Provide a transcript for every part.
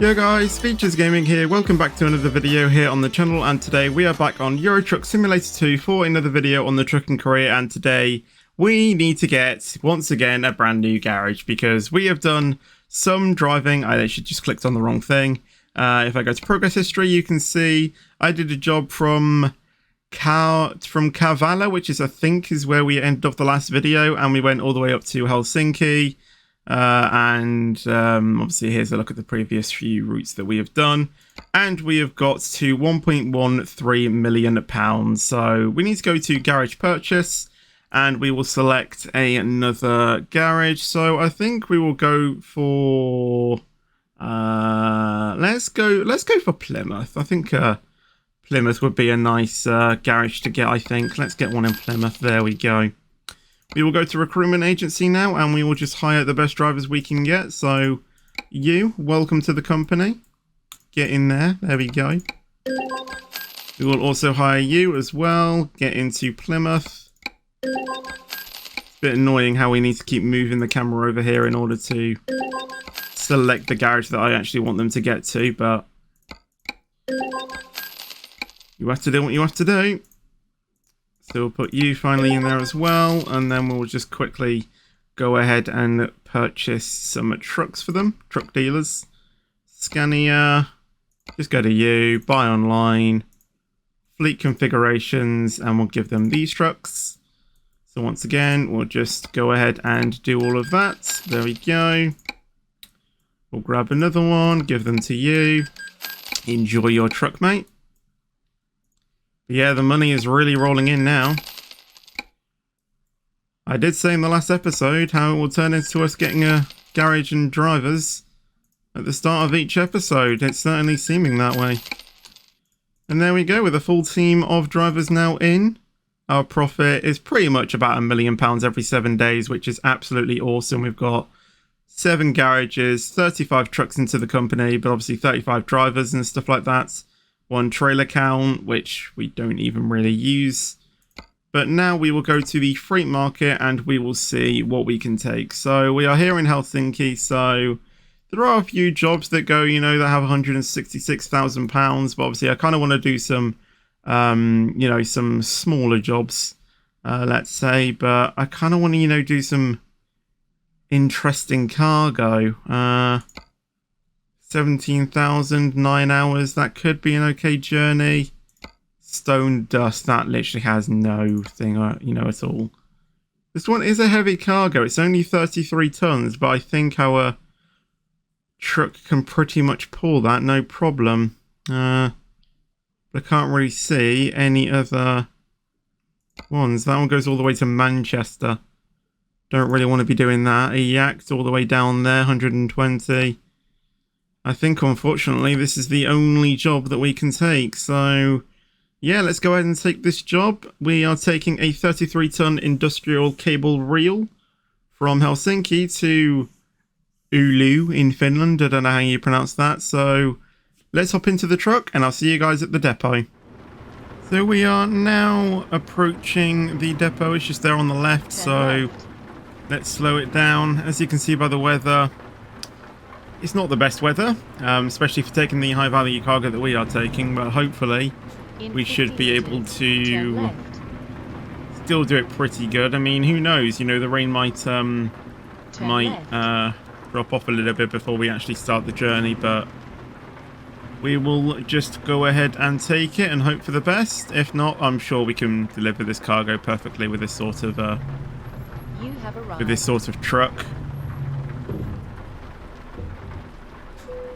Yo guys, Features Gaming here, welcome back to another video here on the channel, and today we are back on Euro Truck Simulator 2 for another video on the trucking career. And today we need to get, once again, a brand new garage because we have done some driving. I actually just clicked on the wrong thing. If I go to progress history, you can see I did a job from Kavala, which is, I think, is where we ended up the last video, and we went all the way up to Helsinki. Obviously here's a look at the previous few routes that we have done, and we have got to 1.13 million pounds. So we need to go to garage purchase, and we will select another garage. So I think we will go for let's go for Plymouth. I think Plymouth would be a nice garage to get. I think let's get one in Plymouth. There we go. We will go to Recruitment Agency now, and we will just hire the best drivers we can get. So, you, welcome to the company. Get in there. There we go. We will also hire you as well. Get into Plymouth. It's a bit annoying how we need to keep moving the camera over here in order to select the garage that I actually want them to get to, but you have to do what you have to do. So we'll put you finally in there as well, and then we'll just quickly go ahead and purchase some trucks for them. Truck dealers. Scania. Just go to you. Buy online. Fleet configurations, and we'll give them these trucks. So once again, we'll just go ahead and do all of that. There we go. We'll grab another one. Give them to you. Enjoy your truck, mate. Yeah, the money is really rolling in now. I did say in the last episode how it will turn into us getting a garage and drivers at the start of each episode. It's certainly seeming that way. And there we go, with a full team of drivers now in. Our profit is pretty much about £1 million every 7 days, which is absolutely awesome. We've got 7 garages, 35 trucks into the company, but obviously 35 drivers and stuff like that. 1 trailer count, which we don't even really use. But now we will go to the freight market and we will see what we can take. So we are here in Helsinki, so there are a few jobs that go, you know, that have £166,000, but obviously I kind of want to do some, you know, some smaller jobs, let's say, but I kind of want to, you know, do some interesting cargo. 17,000, 9 hours, that could be an okay journey. Stone dust, that literally has no thing, you know, at all. This one is a heavy cargo. It's only 33 tons, but I think our truck can pretty much pull that, no problem. I can't really see any other ones. That one goes all the way to Manchester. Don't really want to be doing that. A yacht all the way down there, 120. I think, unfortunately, this is the only job that we can take. So, yeah, let's go ahead and take this job. We are taking a 33-ton industrial cable reel from Helsinki to Oulu in Finland. I don't know how you pronounce that. So, let's hop into the truck, and I'll see you guys at the depot. So, we are now approaching the depot. It's just there on the left, so let's slow it down. As you can see by the weather, it's not the best weather, especially for taking the high-value cargo that we are taking, but hopefully we should be able to still do it pretty good. I mean, who knows? You know, the rain might drop off a little bit before we actually start the journey, but we will just go ahead and take it and hope for the best. If not, I'm sure we can deliver this cargo perfectly with this sort of truck.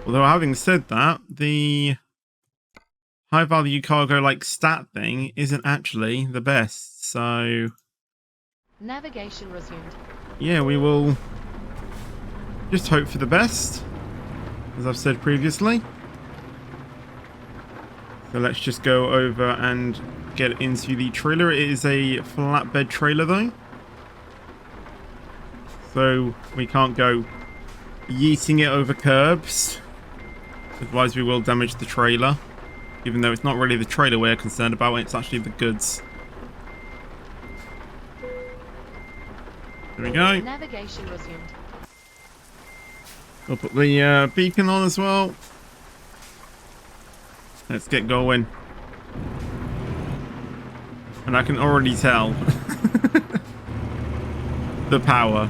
Although, having said that, the high-value cargo like stat thing isn't actually the best, so navigation resumed. Yeah, we will just hope for the best, as I've said previously. So let's just go over and get into the trailer. It is a flatbed trailer though, so we can't go yeeting it over curbs. Otherwise we will damage the trailer, even though it's not really the trailer we're concerned about, it's actually the goods. There we go. Navigation resumed. I'll put the beacon on as well. Let's get going. And I can already tell the power.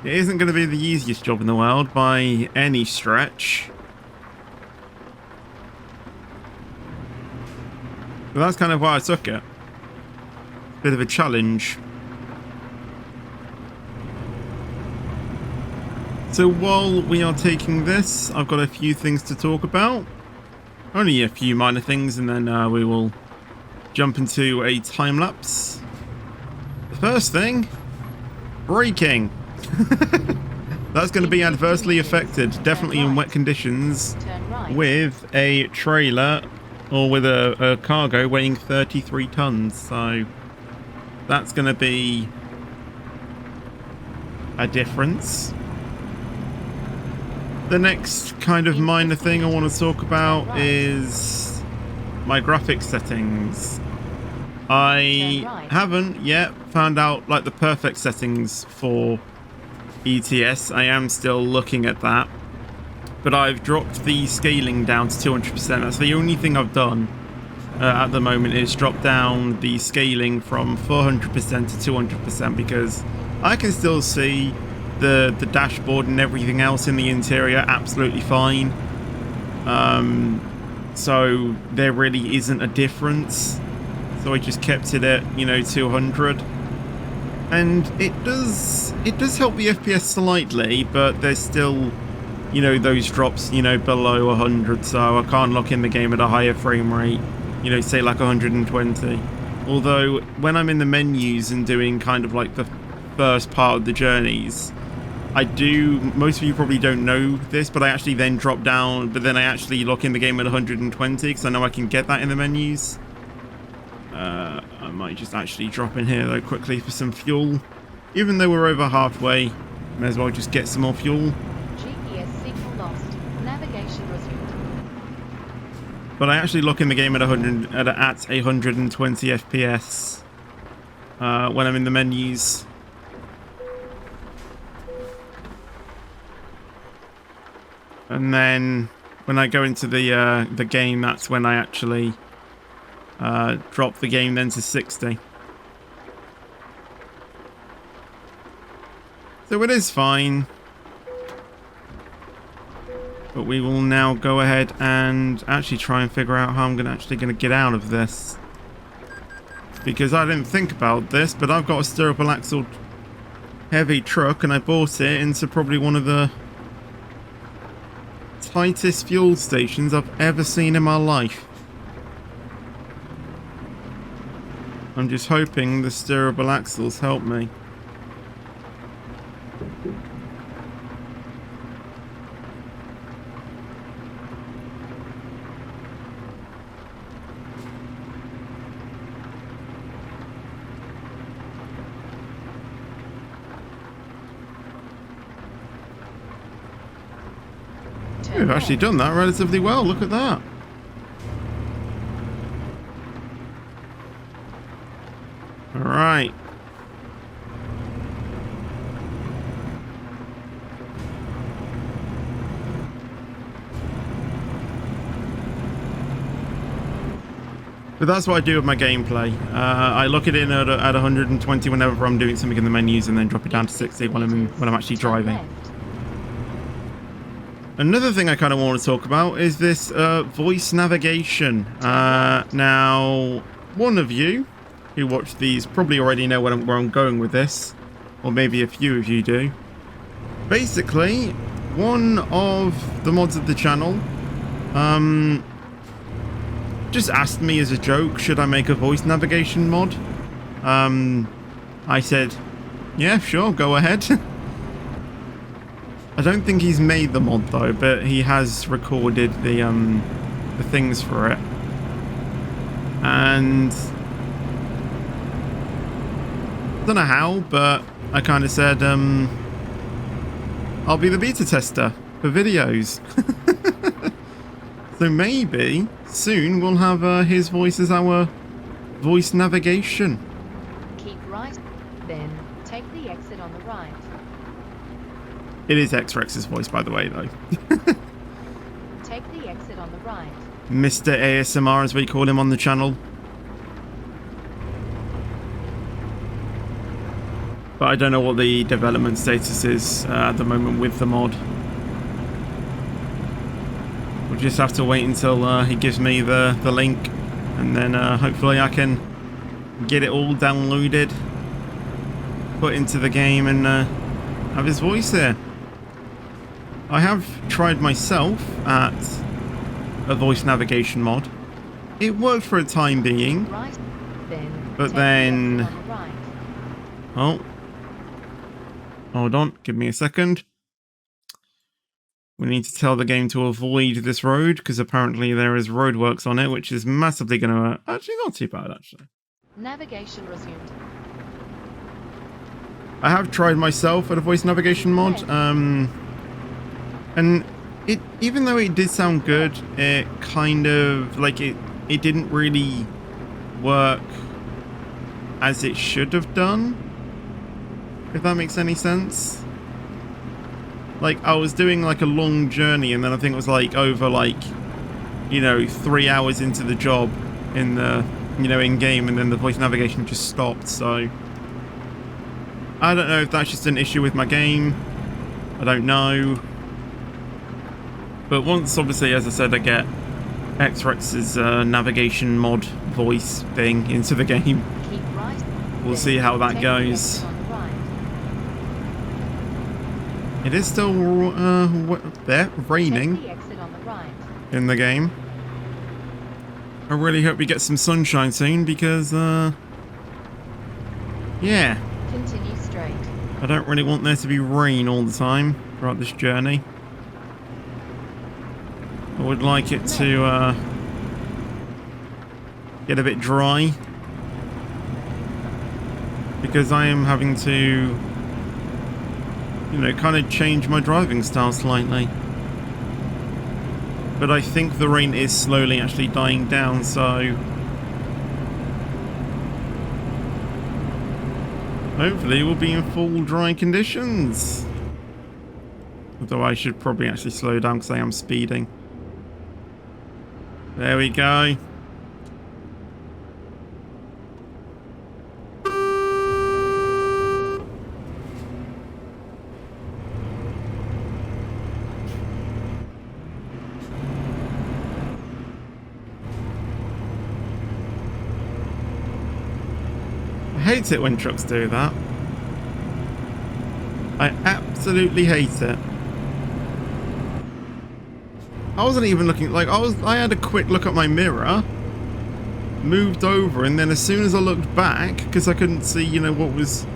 It isn't going to be the easiest job in the world by any stretch. But that's kind of why I took it. Bit of a challenge. So while we are taking this, I've got a few things to talk about. Only a few minor things, and then we will jump into a time lapse. The first thing, braking. That's going to be adversely affected, definitely in wet conditions, with a trailer or with a cargo weighing 33 tons. So that's going to be a difference. The next kind of minor thing I want to talk about is my graphics settings. I haven't yet found out like the perfect settings for ETS. I am still looking at that, but I've dropped the scaling down to 200%. That's the only thing I've done at the moment, is drop down the scaling from 400% to 200%, because I can still see the dashboard and everything else in the interior absolutely fine. So there really isn't a difference. So I just kept it at, you know, 200. And it does help the FPS slightly, but there's still, you know, those drops, you know, below 100. So I can't lock in the game at a higher frame rate, you know, say like 120. Although when I'm in the menus and doing kind of like the first part of the journeys, I do, most of you probably don't know this, but I actually then drop down, but then I actually lock in the game at 120, because I know I can get that in the menus. I might just actually drop in here though quickly for some fuel. Even though we're over halfway, may as well just get some more fuel. GPS signal lost. Navigation resumed. But I actually lock in the game at 120 FPS when I'm in the menus. And then when I go into the game, that's when I actually drop the game then to 60. So it is fine. But we will now go ahead and actually try and figure out how I'm gonna get out of this. Because I didn't think about this, but I've got a steerable axle heavy truck, and I bought it into probably one of the tightest fuel stations I've ever seen in my life. I'm just hoping the steerable axles help me. We've actually done that relatively well, look at that. Alright. But that's what I do with my gameplay. I look at it at 120 whenever I'm doing something in the menus, and then drop it down to 60 when I'm actually driving. Another thing I kind of want to talk about is this voice navigation. Now, one of you who watch these probably already know where I'm going with this, or maybe a few of you do. Basically, one of the mods of the channel just asked me as a joke, should I make a voice navigation mod? I said, yeah, sure, go ahead. I don't think he's made the mod though, but he has recorded the things for it. And I don't know how, but I kind of said, I'll be the beta tester for videos. So maybe soon we'll have his voice as our voice navigation. Keep right. Then right. It is X-Rex's voice, by the way, though. Take the exit on the right. Mr. ASMR, as we call him on the channel. But I don't know what the development status is at the moment with the mod. We'll just have to wait until he gives me the link, and then hopefully I can get it all downloaded, put into the game, and have his voice there. I have tried myself at a voice navigation mod. It worked for a time being, Right. Then but take then... the exit on the right. Oh. Hold on, give me a second. We need to tell the game to avoid this road, because apparently there is roadworks on it, which is massively going to... actually, not too bad, actually. Navigation resumed. I have tried myself at a voice navigation mod, and it, even though it did sound good, it kind of, like, it didn't really work as it should have done, if that makes any sense. Like, I was doing, like, a long journey, and then I think it was, like, over, like, you know, 3 hours into the job in the, you know, in-game, and then the voice navigation just stopped, so... I don't know if that's just an issue with my game. I don't know. But once, obviously, as I said, I get X-Rex's navigation mod voice thing into the game, Keep right. we'll see how that Take the goes. exit on the right. It is still there, raining Take the exit on the right. in the game. I really hope we get some sunshine soon, because, yeah, Continue straight. I don't really want there to be rain all the time throughout this journey. I would like it to get a bit dry, because I am having to, you know, kind of change my driving style slightly. But I think the rain is slowly actually dying down, so hopefully we'll be in full dry conditions. Although I should probably actually slow down because I am speeding. There we go. I hate it when trucks do that. I absolutely hate it. I wasn't even looking, like, I had a quick look at my mirror, moved over, and then as soon as I looked back, because I couldn't see, you know, what was,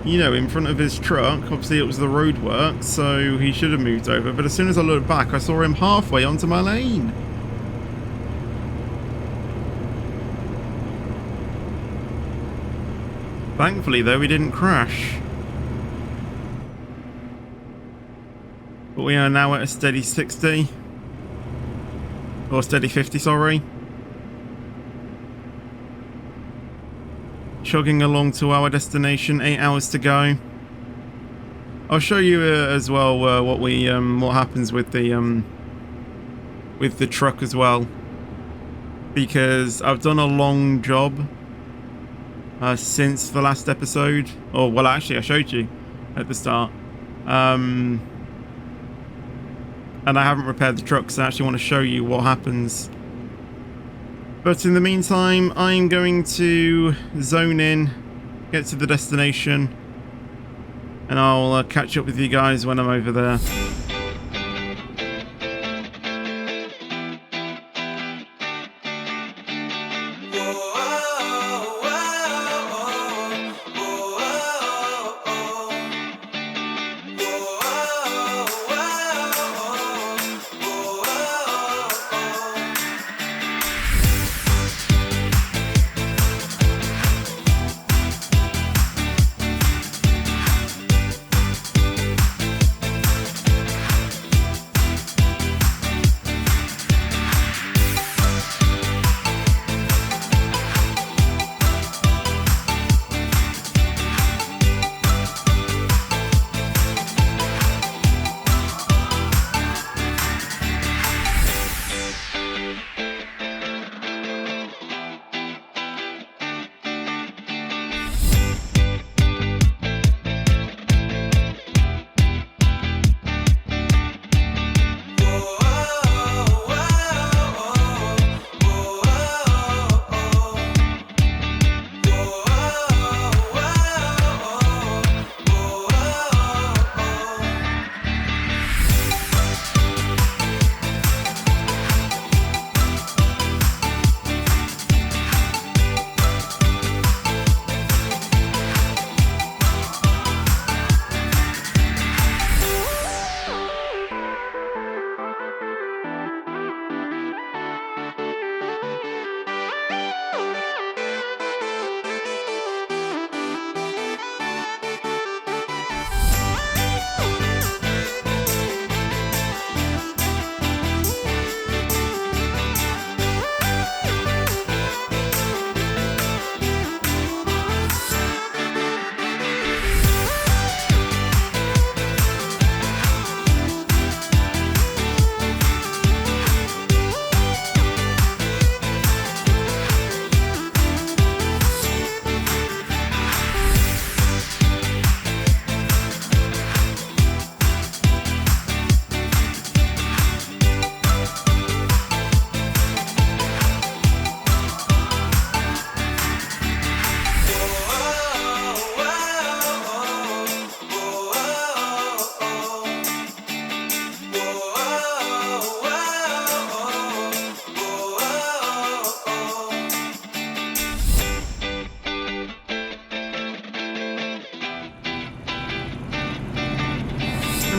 you know, in front of his truck, obviously it was the roadwork, so he should have moved over, but as soon as I looked back, I saw him halfway onto my lane. Thankfully, though, we didn't crash. But we are now at a steady 60. Or steady 50, sorry. Chugging along to our destination, 8 hours to go. I'll show you as well what happens with the truck as well. Because I've done a long job since the last episode. Or, well, actually, I showed you at the start. And I haven't repaired the truck, so I actually want to show you what happens. But in the meantime, I'm going to zone in, get to the destination, and I'll catch up with you guys when I'm over there.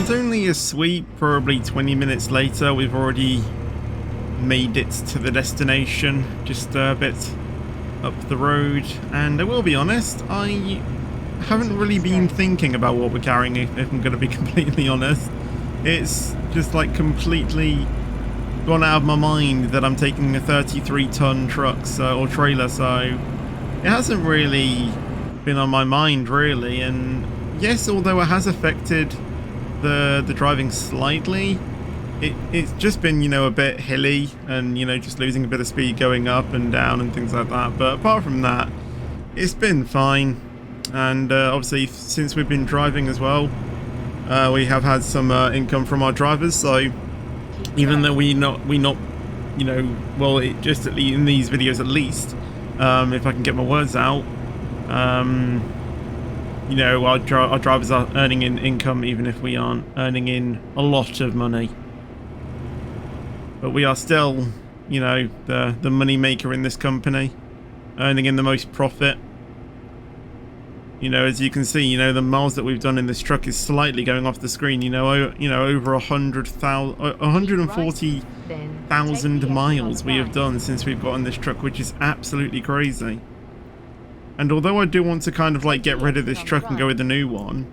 it's only a sweep, probably 20 minutes later. We've already made it to the destination, just a bit up the road. And I will be honest, I haven't really been thinking about what we're carrying, if I'm going to be completely honest. It's just like completely gone out of my mind that I'm taking a 33-ton truck or trailer, so it hasn't really been on my mind really. And yes, although it has affected the driving slightly, it's just been, you know, a bit hilly and, you know, just losing a bit of speed going up and down and things like that. But apart from that, it's been fine. And obviously since we've been driving as well, we have had some income from our drivers, so even though we not you know, well, it just at least in these videos at least, if I can get my words out, you know, our drivers are earning in income even if we aren't earning in a lot of money. But we are still, you know, the money maker in this company, earning in the most profit. You know, as you can see, you know, the miles that we've done in this truck is slightly going off the screen. You know, over 140,000 miles we have done since we've gotten this truck, which is absolutely crazy. And although I do want to kind of like get rid of this truck and go with the new one,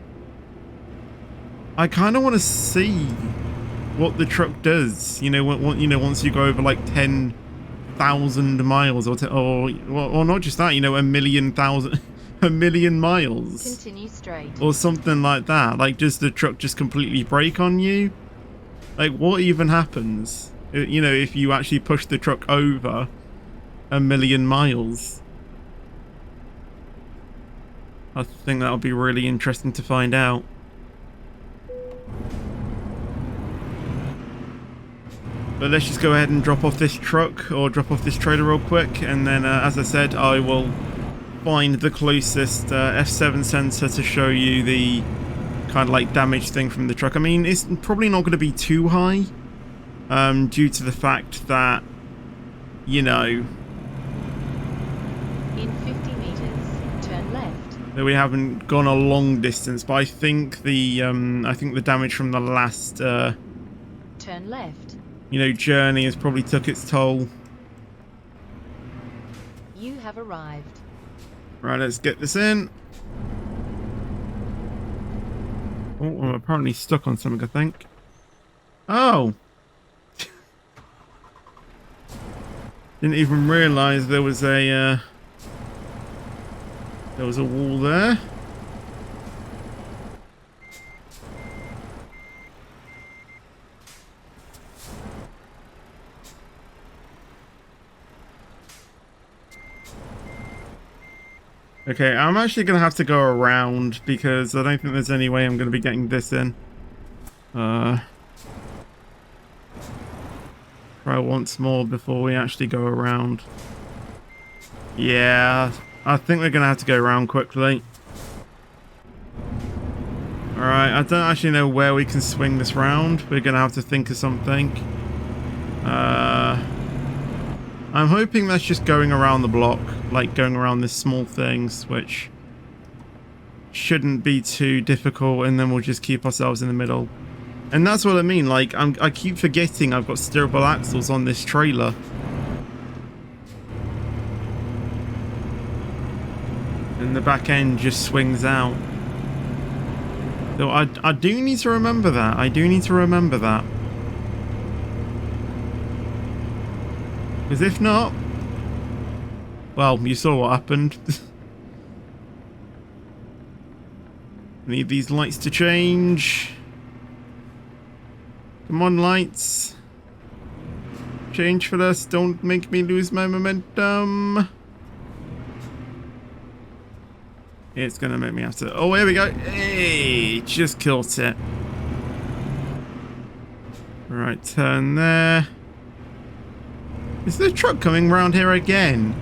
I kind of want to see what the truck does. You know, once you go over like 10,000 miles, or not just that. You know, a million miles. Continue straight. Or something like that. Like, does the truck just completely brake on you? Like, what even happens? You know, if you actually push the truck over a million miles. I think that would be really interesting to find out. But let's just go ahead and drop off this truck, or drop off this trailer real quick, and then, as I said, I will find the closest F7 sensor to show you the kind of like damage thing from the truck. I mean, it's probably not going to be too high, due to the fact that, you know, in 50 meters, turn left. That we haven't gone a long distance, but I think the damage from the last turn left. You know, journey has probably took its toll. You have arrived. Right, let's get this in. Oh, I'm apparently stuck on something, I think. Oh! Didn't even realise there was a wall there. Okay, I'm actually going to have to go around because I don't think there's any way I'm going to be getting this in. Try once more before we actually go around. Yeah, I think we're going to have to go around quickly. Alright, I don't actually know where we can swing this round. We're going to have to think of something. I'm hoping that's just going around the block, like going around this small things, which shouldn't be too difficult, and then we'll just keep ourselves in the middle. And that's what I mean, like, I keep forgetting I've got steerable axles on this trailer. And the back end just swings out. So I do need to remember that. I do need to remember that. Because if not, well, you saw what happened. Need these lights to change. Come on, lights. Change for us. Don't make me lose my momentum. It's going to make me have to... Oh, here we go. Hey, just killed it. Right, turn there. Is the truck coming round here again?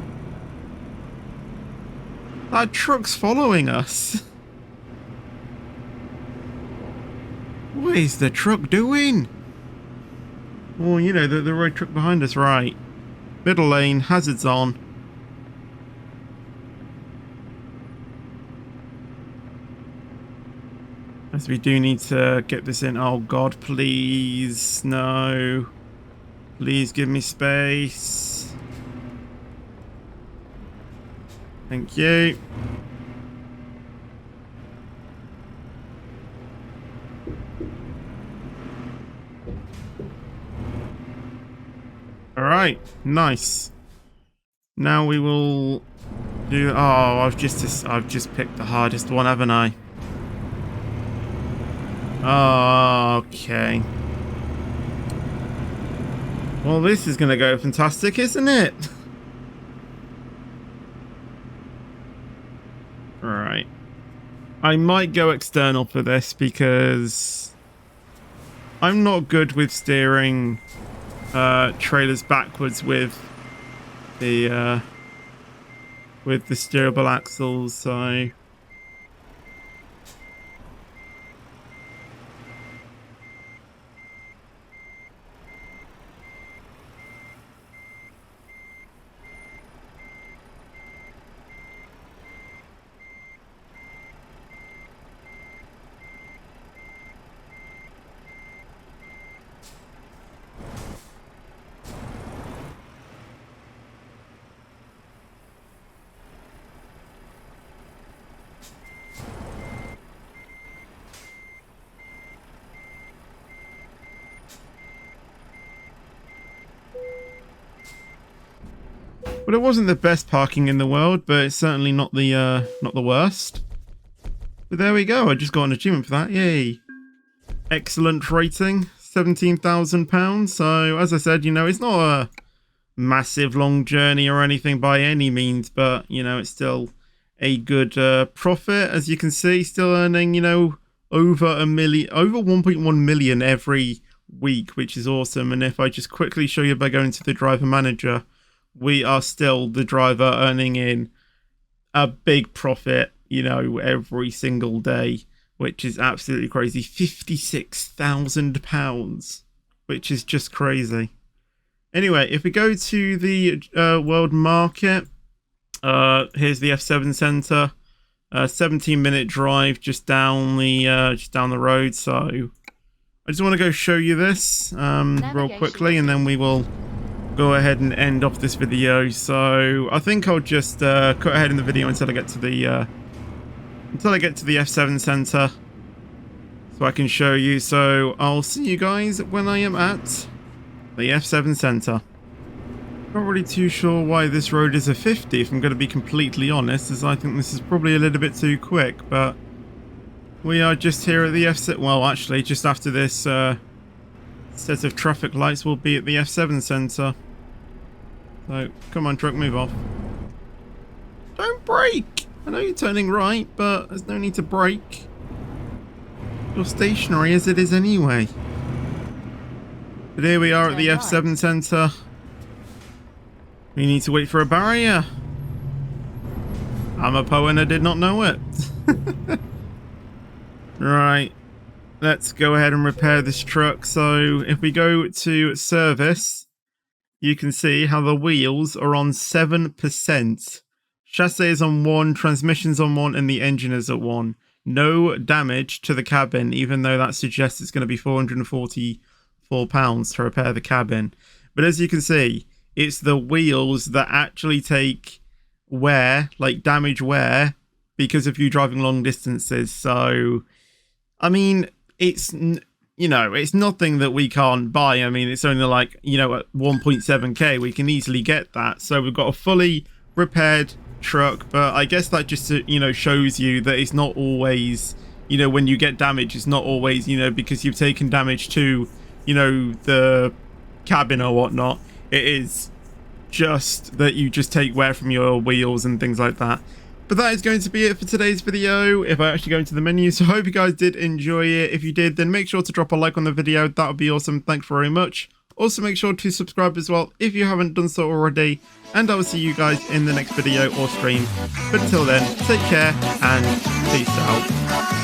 That truck's following us. What is the truck doing? Well, you know, the road truck behind us, right. Middle lane, hazards on. As we do need to get this in. Oh god, please. No. Please give me space. Thank you. Alright, nice. Now we will do... Oh, I've just picked the hardest one, haven't I? Oh, okay. Well, this is going to go fantastic, isn't it? Right. I might go external for this because I'm not good with steering trailers backwards with the steerable axles, so... Well, it wasn't the best parking in the world, but it's certainly not the worst. But there we go. I just got an achievement for that. Yay! Excellent rating, £17,000. So as I said, you know, it's not a massive long journey or anything by any means, but you know, it's still a good profit. As you can see, still earning, you know, over 1.1 million every week, which is awesome. And if I just quickly show you by going to the driver manager, we are still the driver earning in a big profit, you know, every single day, which is absolutely crazy. £56,000, which is just crazy. Anyway, if we go to the world market, here's the F7 Center, 17-minute drive just down the road. So I just want to go show you this real quickly, and then we will go ahead and end off this video. So I think I'll just cut ahead in the video until I get to the F7 Center, so I can show you. So I'll see you guys when I am at the F7 Center. Not really too sure why this road is a 50, if I'm going to be completely honest, as I think this is probably a little bit too quick, but we are just here at the F7. Well, actually, just after this set of traffic lights, we'll be at the F7 Center. So, come on, truck, move off. Don't brake! I know you're turning right, but there's no need to brake. You're stationary as it is anyway. But here we are at the F7 Center. We need to wait for a barrier. I'm a Poe and I did not know it. Right. Let's go ahead and repair this truck. So, if we go to service, you can see how the wheels are on 7%. Chassis is on 1, transmission's on 1, and the engine is at 1. No damage to the cabin, even though that suggests it's going to be £444 to repair the cabin. But as you can see, it's the wheels that actually take wear, like damage wear, because of you driving long distances. So, I mean, it's... you know, it's nothing that we can't buy. I mean, it's only like, you know, at 1.7k, we can easily get that. So we've got a fully repaired truck, but I guess that just, you know, shows you that it's not always, you know, when you get damage, it's not always, you know, because you've taken damage to, you know, the cabin or whatnot. It is just that you just take wear from your wheels and things like that. But that is going to be it for today's video, if I actually go into the menu. So I hope you guys did enjoy it. If you did, then make sure to drop a like on the video. That would be awesome. Thanks very much. Also, make sure to subscribe as well if you haven't done so already. And I will see you guys in the next video or stream. But until then, take care and peace out.